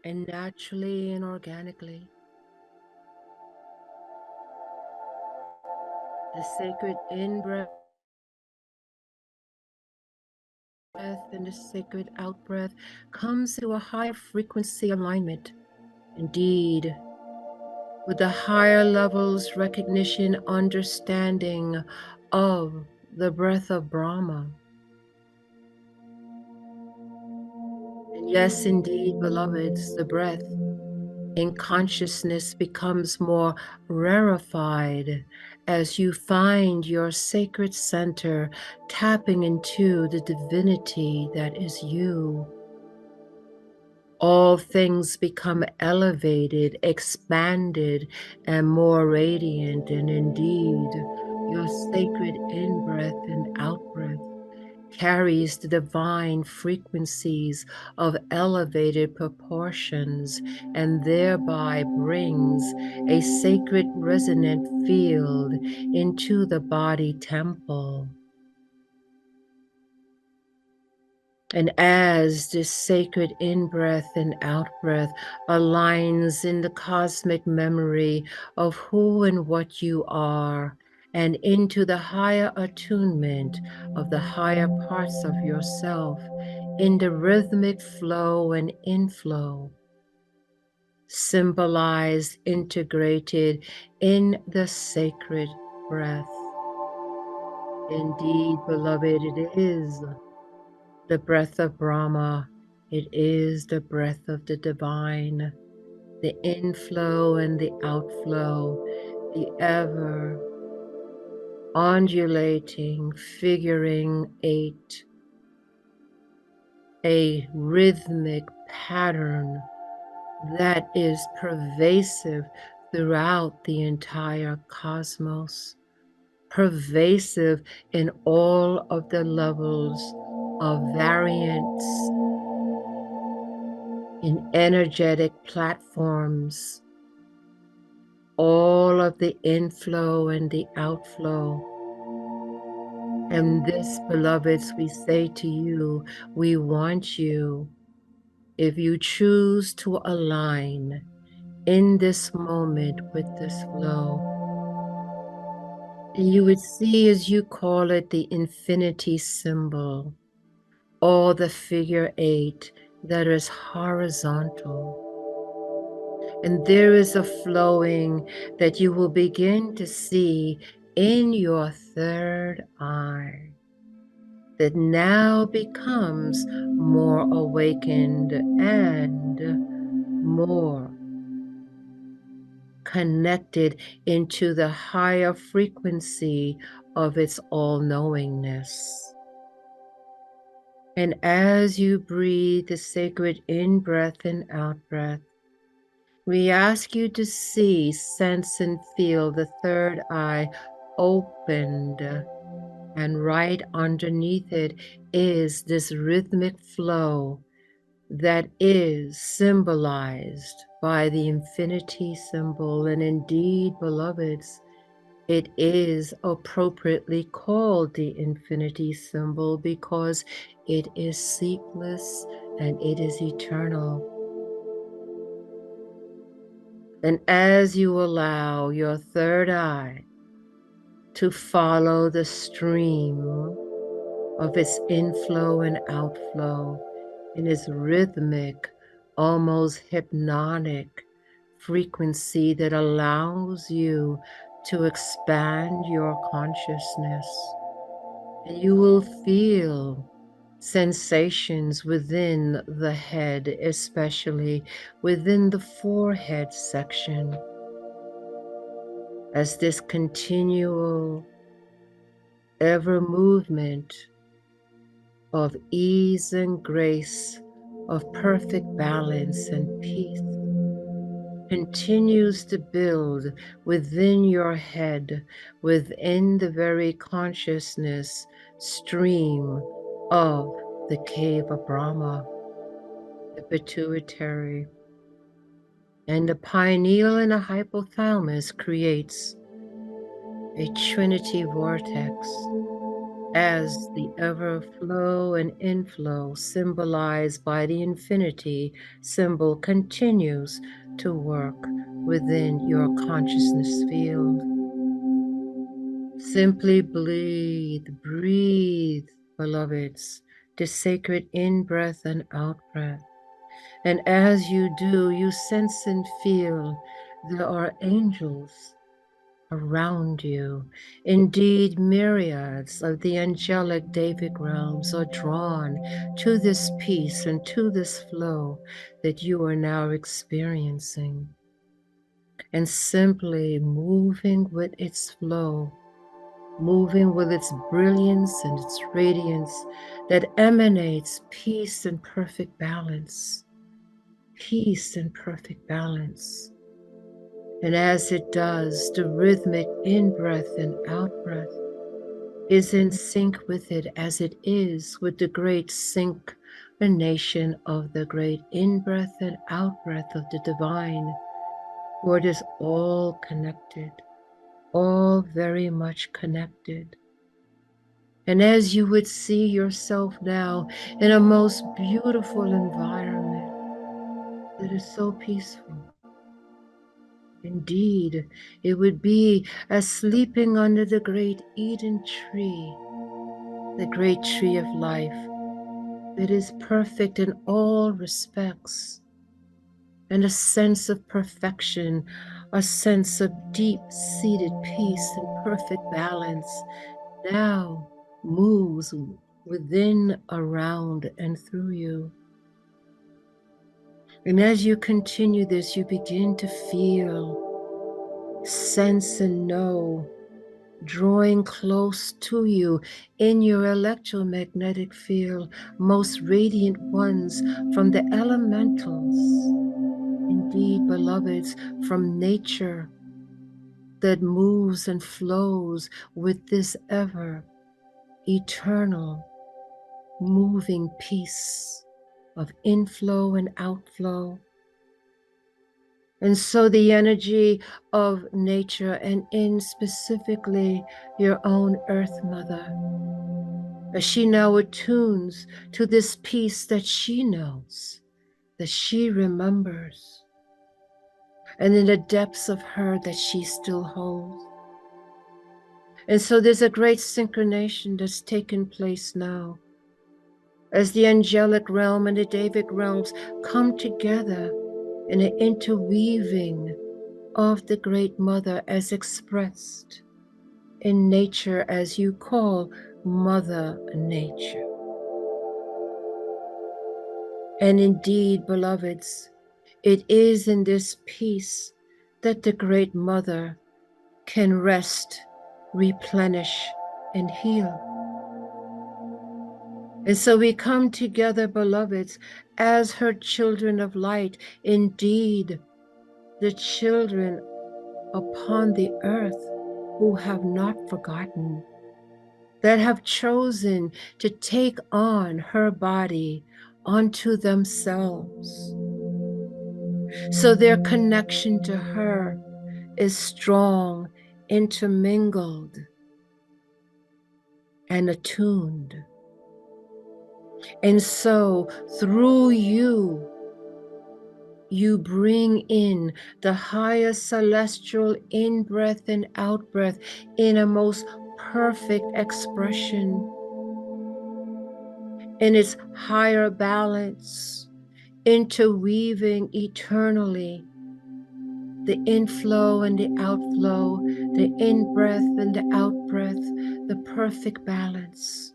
and naturally and organically. The sacred in-breath and the sacred out-breath comes to a higher frequency alignment. Indeed, with the higher levels recognition, understanding of the breath of Brahma. And yes, indeed, beloveds, the breath in consciousness becomes more rarefied as you find your sacred center, tapping into the divinity that is you. All things become elevated, expanded, and more radiant, and indeed, your sacred in-breath and out-breath carries the divine frequencies of elevated proportions and thereby brings a sacred resonant field into the body temple. And as this sacred in-breath and out-breath aligns in the cosmic memory of who and what you are, and into the higher attunement of the higher parts of yourself, in the rhythmic flow and inflow, symbolized, integrated in the sacred breath. Indeed, beloved, it is the breath of Brahma. It is the breath of the divine, the inflow and the outflow, the ever undulating, figuring eight, a rhythmic pattern that is pervasive throughout the entire cosmos, pervasive in all of the levels of variance in energetic platforms, all of the inflow and the outflow. And this, beloveds, we say to you, we want you, if you choose to align in this moment with this flow, and you would see, as you call it, the infinity symbol, or the figure eight that is horizontal. And there is a flowing that you will begin to see in your third eye that now becomes more awakened and more connected into the higher frequency of its all-knowingness. And as you breathe the sacred in-breath and out-breath, we ask you to see, sense, and feel the third eye opened, and right underneath it is this rhythmic flow that is symbolized by the infinity symbol. And indeed, beloveds, it is appropriately called the infinity symbol because it is ceaseless and it is eternal. And as you allow your third eye to follow the stream of its inflow and outflow in its rhythmic, almost hypnotic frequency that allows you to expand your consciousness, and you will feel sensations within the head, especially within the forehead section, as this continual ever movement of ease and grace, of perfect balance and peace continues to build within your head, within the very consciousness stream of the cave of Brahma, the pituitary. And the pineal and the hypothalamus creates a trinity vortex as the overflow and inflow symbolized by the infinity symbol continues to work within your consciousness field. Simply breathe, beloveds, the sacred in-breath and out-breath. And as you do, you sense and feel there are angels around you. Indeed, myriads of the angelic Davic realms are drawn to this peace and to this flow that you are now experiencing. And simply moving with its flow, moving with its brilliance and its radiance that emanates peace and perfect balance. Peace and perfect balance. And as it does, the rhythmic in-breath and out-breath is in sync with it as it is with the great synchronization of the great in-breath and out-breath of the divine, for it is all connected, all very much connected. And as you would see yourself now in a most beautiful environment that is so peaceful, indeed, it would be as sleeping under the great Eden tree, the great tree of life that is perfect in all respects, and a sense of perfection, a sense of deep-seated peace and perfect balance now moves within, around, and through you. And as you continue this, you begin to feel, sense, and know, drawing close to you in your electromagnetic field, most radiant ones from the elementals, indeed, beloveds, from nature that moves and flows with this ever eternal moving peace of inflow and outflow. And so the energy of nature, and in specifically your own Earth Mother, as she now attunes to this peace that she knows, that she remembers, and in the depths of her that she still holds. And so there's a great synchronization that's taken place now as the angelic realm and the Davic realms come together in an interweaving of the Great Mother as expressed in nature, as you call Mother Nature. And indeed, beloveds, it is in this peace that the Great Mother can rest, replenish, and heal. And so we come together, beloveds, as her children of light, indeed, the children upon the earth who have not forgotten, that have chosen to take on her body onto themselves. So their connection to her is strong, intermingled, and attuned. And so through you, you bring in the higher celestial in-breath and out-breath in a most perfect expression, in its higher balance, interweaving eternally the inflow and the outflow, the in-breath and the out-breath, the perfect balance.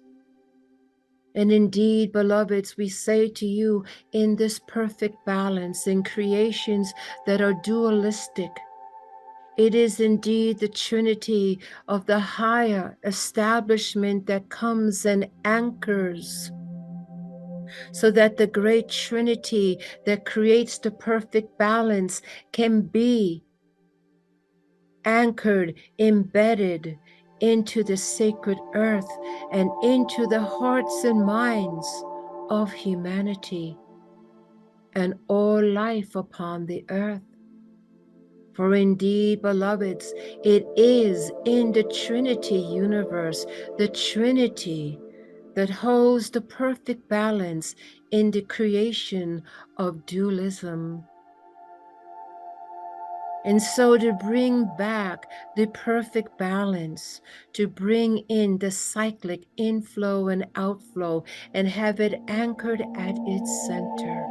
And indeed, beloveds, we say to you, in this perfect balance, in creations that are dualistic, it is indeed the Trinity of the higher establishment that comes and anchors, so that the great Trinity that creates the perfect balance can be anchored, embedded into the sacred earth and into the hearts and minds of humanity and all life upon the earth. For indeed, beloveds, it is in the Trinity universe, the Trinity that holds the perfect balance in the creation of dualism. And so to bring back the perfect balance, to bring in the cyclic inflow and outflow, and have it anchored at its center.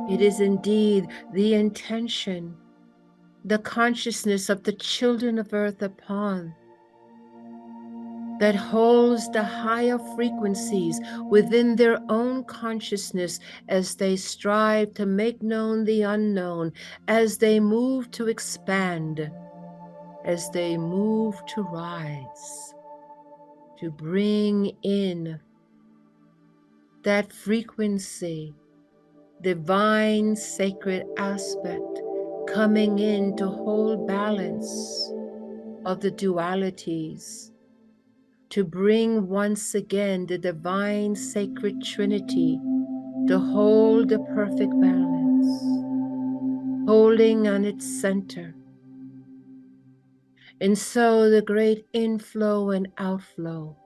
It is indeed the intention, the consciousness of the children of earth upon that holds the higher frequencies within their own consciousness as they strive to make known the unknown, as they move to expand, as they move to rise, to bring in that frequency, divine sacred aspect, coming in to hold balance of the dualities, to bring once again the divine sacred Trinity to hold the perfect balance, holding on its center. And so the great inflow and outflow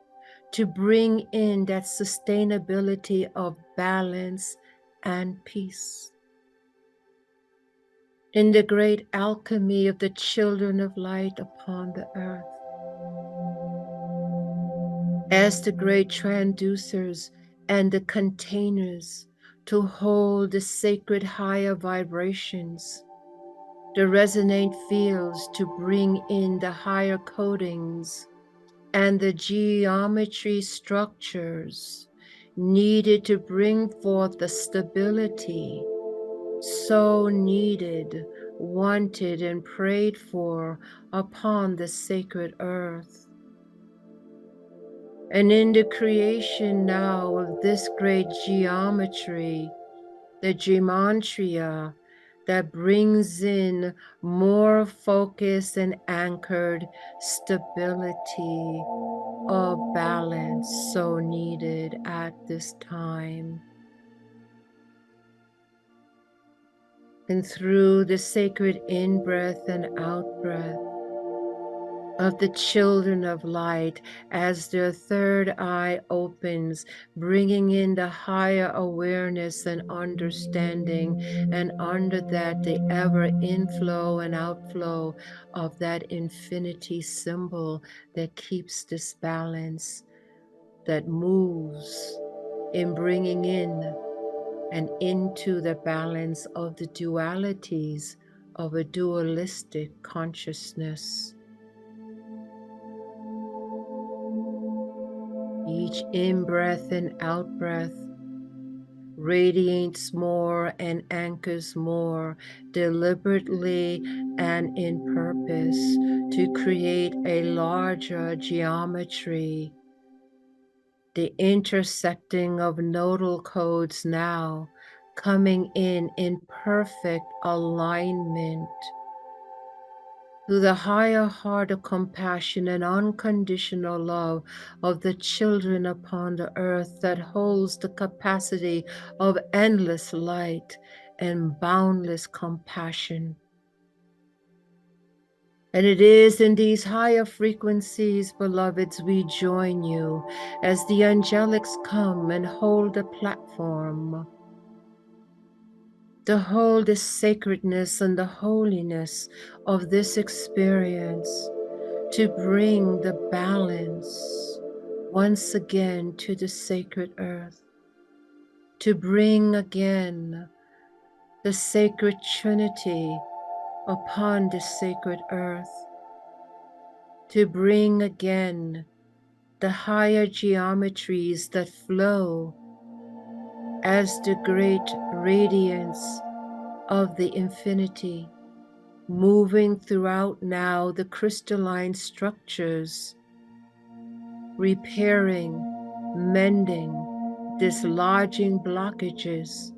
to bring in that sustainability of balance and peace. In the great alchemy of the children of light upon the earth, as the great transducers and the containers to hold the sacred higher vibrations, the resonate fields to bring in the higher codings and the geometry structures needed to bring forth the stability so needed, wanted, and prayed for upon the sacred earth. And in the creation now of this great geometry, the gematria that brings in more focused and anchored stability of balance so needed at this time. And through the sacred in-breath and out-breath of the children of light, as their third eye opens, bringing in the higher awareness and understanding, and under that the ever inflow and outflow of that infinity symbol that keeps this balance, that moves in bringing in and into the balance of the dualities of a dualistic consciousness. Each in-breath and out-breath radiates more and anchors more deliberately and in purpose to create a larger geometry. The intersecting of nodal codes now coming in perfect alignment through the higher heart of compassion and unconditional love of the children upon the earth that holds the capacity of endless light and boundless compassion. And it is in these higher frequencies, beloveds, we join you as the angelics come and hold a platform to hold the sacredness and the holiness of this experience, to bring the balance once again to the sacred earth, to bring again the sacred Trinity upon the sacred earth, to bring again the higher geometries that flow as the great radiance of the infinity, moving throughout now the crystalline structures, repairing, mending, dislodging blockages,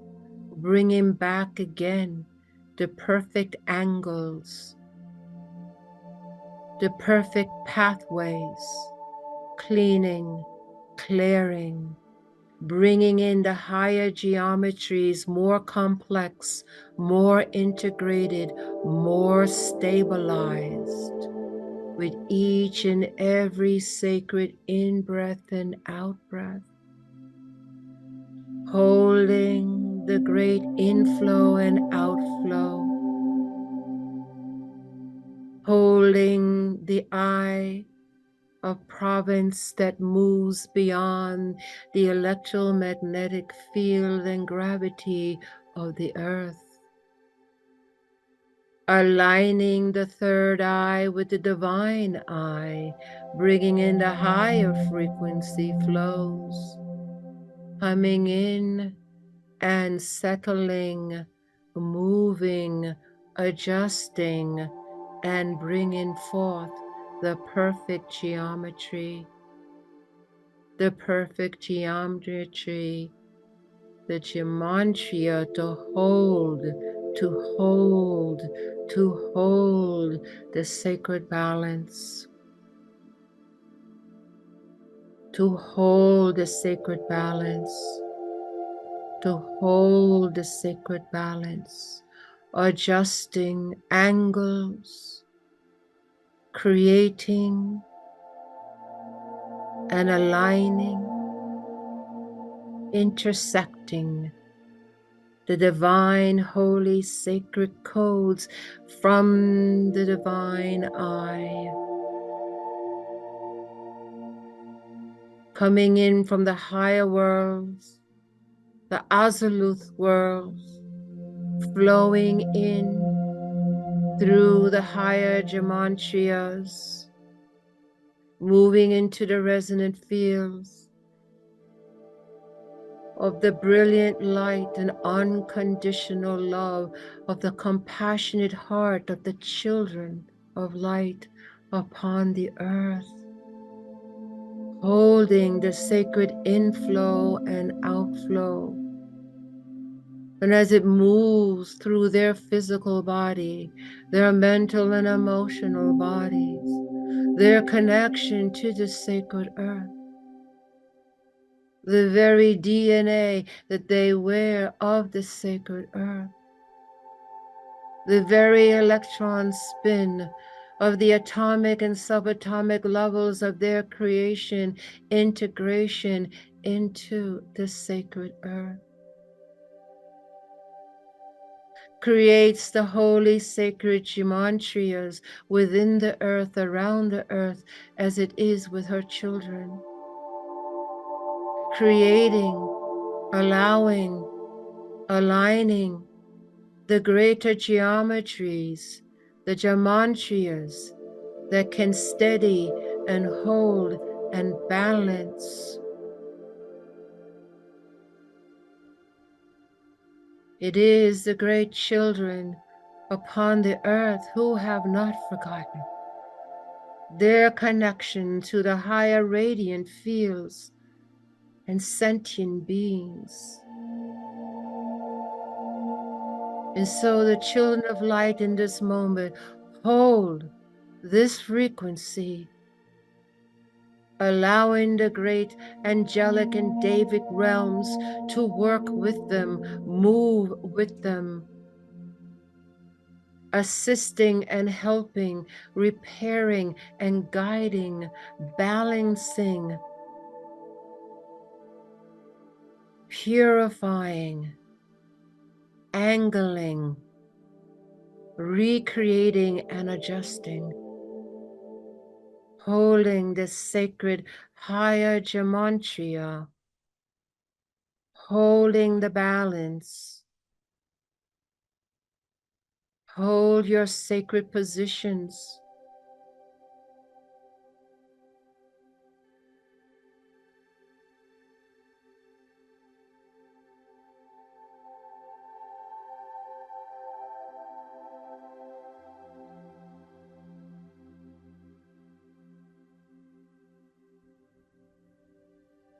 bringing back again the perfect angles, the perfect pathways, cleaning, clearing, bringing in the higher geometries, more complex, more integrated, more stabilized, with each and every sacred in-breath and out-breath, holding the great inflow and outflow, holding the eye of province that moves beyond the electromagnetic field and gravity of the earth, aligning the third eye with the divine eye, bringing in the higher frequency flows, coming in and settling, moving, adjusting, and bringing forth the perfect geometry, the perfect geometry, the gematria to hold, to hold, to hold the sacred balance, to hold the sacred balance, to hold the sacred balance, adjusting angles, creating and aligning, intersecting the divine, holy, sacred codes from the divine eye, coming in from the higher worlds, the Azuluth worlds, flowing in through the higher gematrias, moving into the resonant fields of the brilliant light and unconditional love of the compassionate heart of the children of light upon the earth, holding the sacred inflow and outflow. And as it moves through their physical body, their mental and emotional bodies, their connection to the sacred earth, the very DNA that they wear of the sacred earth, the very electron spin of the atomic and subatomic levels of their creation, integration into the sacred earth, creates the holy sacred gematrias within the earth, around the earth, as it is with her children, creating, allowing, aligning the greater geometries, the gematrias that can steady and hold and balance. It is the great children upon the earth who have not forgotten their connection to the higher radiant fields and sentient beings. And so the children of light in this moment hold this frequency, allowing the great angelic and Davic realms to work with them, move with them, assisting and helping, repairing and guiding, balancing, purifying, angling, recreating and adjusting, holding the sacred higher gematria, holding the balance. Hold your sacred positions.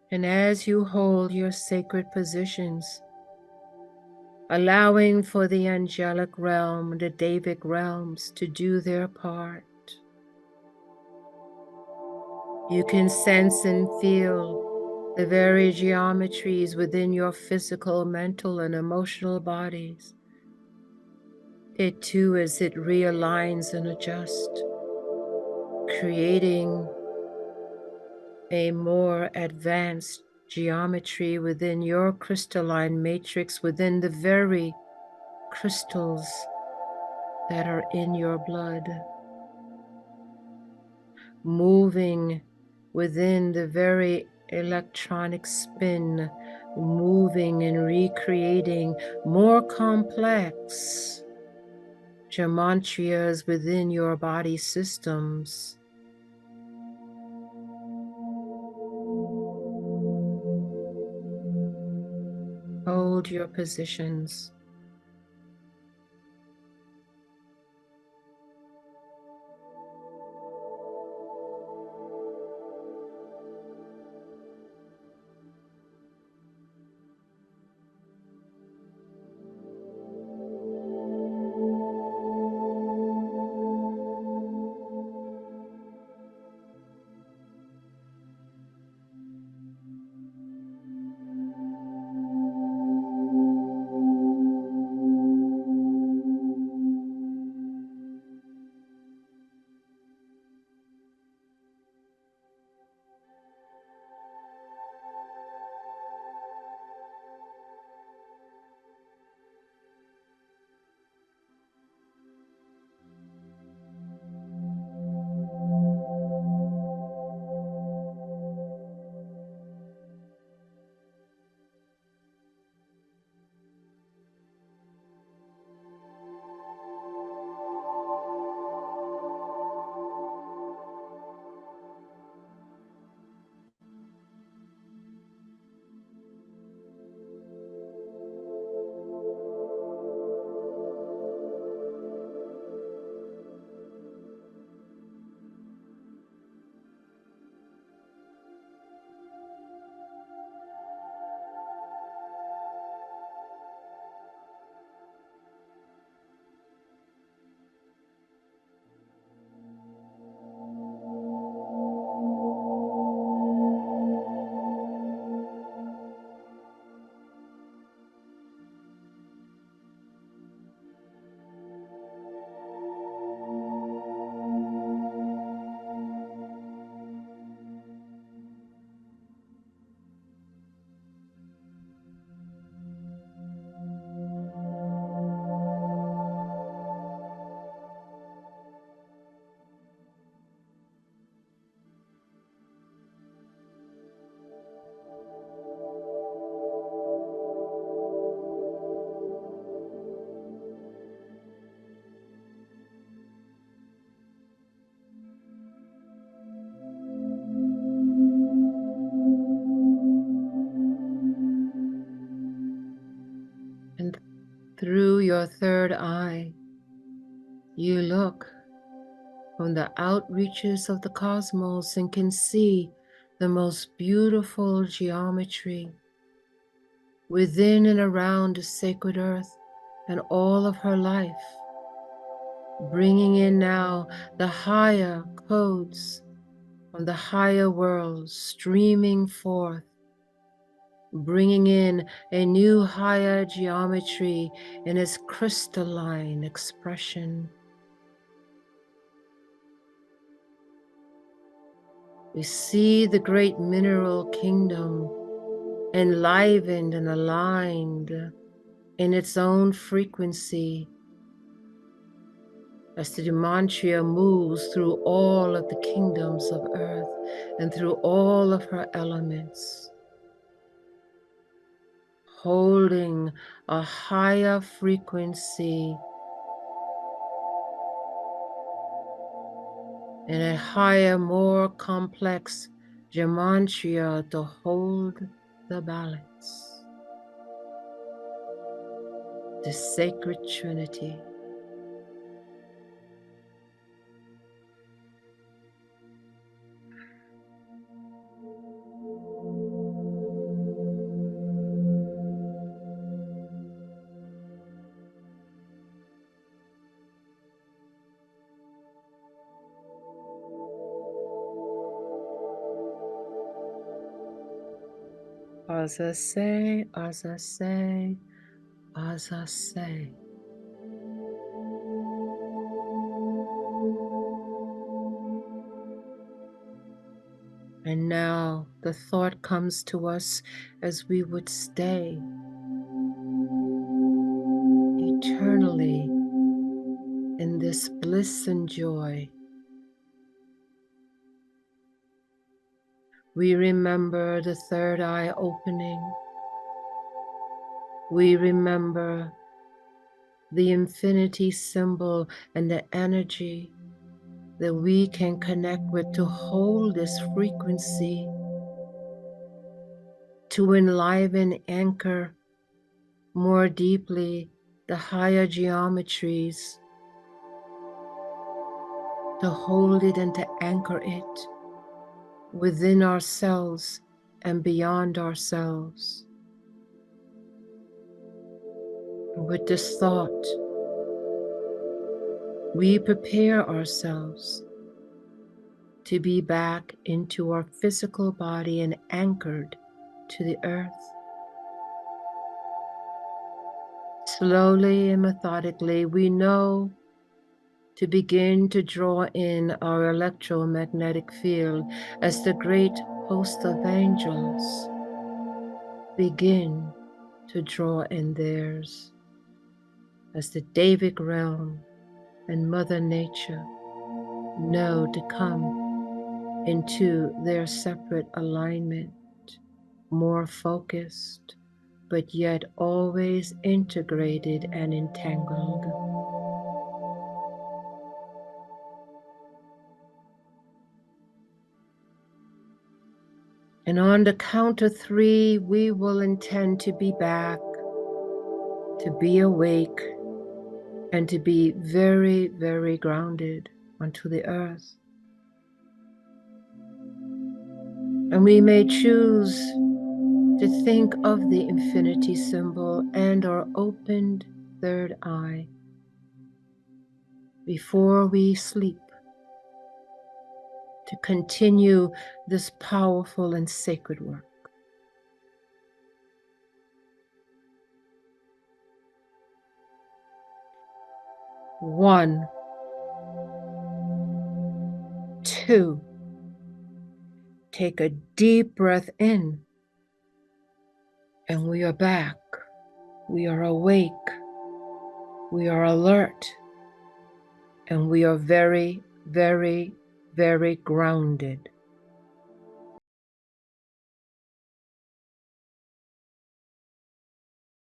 And as you hold your sacred positions, allowing for the angelic realm, the Davic realms to do their part, you can sense and feel the very geometries within your physical, mental, and emotional bodies. It too, as it realigns and adjusts, creating a more advanced geometry within your crystalline matrix, within the very crystals that are in your blood, moving within the very electronic spin, moving and recreating more complex geometrias within your body systems. Hold your positions. And through your third eye, you look from the outreaches of the cosmos and can see the most beautiful geometry within and around the sacred earth and all of her life, bringing in now the higher codes from the higher worlds, streaming forth, bringing in a new higher geometry in its crystalline expression. We see the great mineral kingdom enlivened and aligned in its own frequency as the gematria moves through all of the kingdoms of earth and through all of her elements, holding a higher frequency and a higher, more complex gematria to hold the balance. The sacred Trinity. Asase, asase, asase. And now the thought comes to us as we would stay eternally in this bliss and joy. We remember the third eye opening. We remember the infinity symbol and the energy that we can connect with to hold this frequency, to enliven, anchor more deeply the higher geometries, to hold it and to anchor it within ourselves and beyond ourselves. With this thought, we prepare ourselves to be back into our physical body and anchored to the earth. Slowly and methodically, we know to begin to draw in our electromagnetic field as the great host of angels begin to draw in theirs, as the Davic realm and Mother Nature know to come into their separate alignment, more focused, but yet always integrated and entangled. And on the count of 3, we will intend to be back, to be awake, and to be very, very grounded onto the earth. And we may choose to think of the infinity symbol and our opened third eye before we sleep, to continue this powerful and sacred work. 1, 2, take a deep breath in, and we are back. We are awake. We are alert. And we are very, very, very grounded.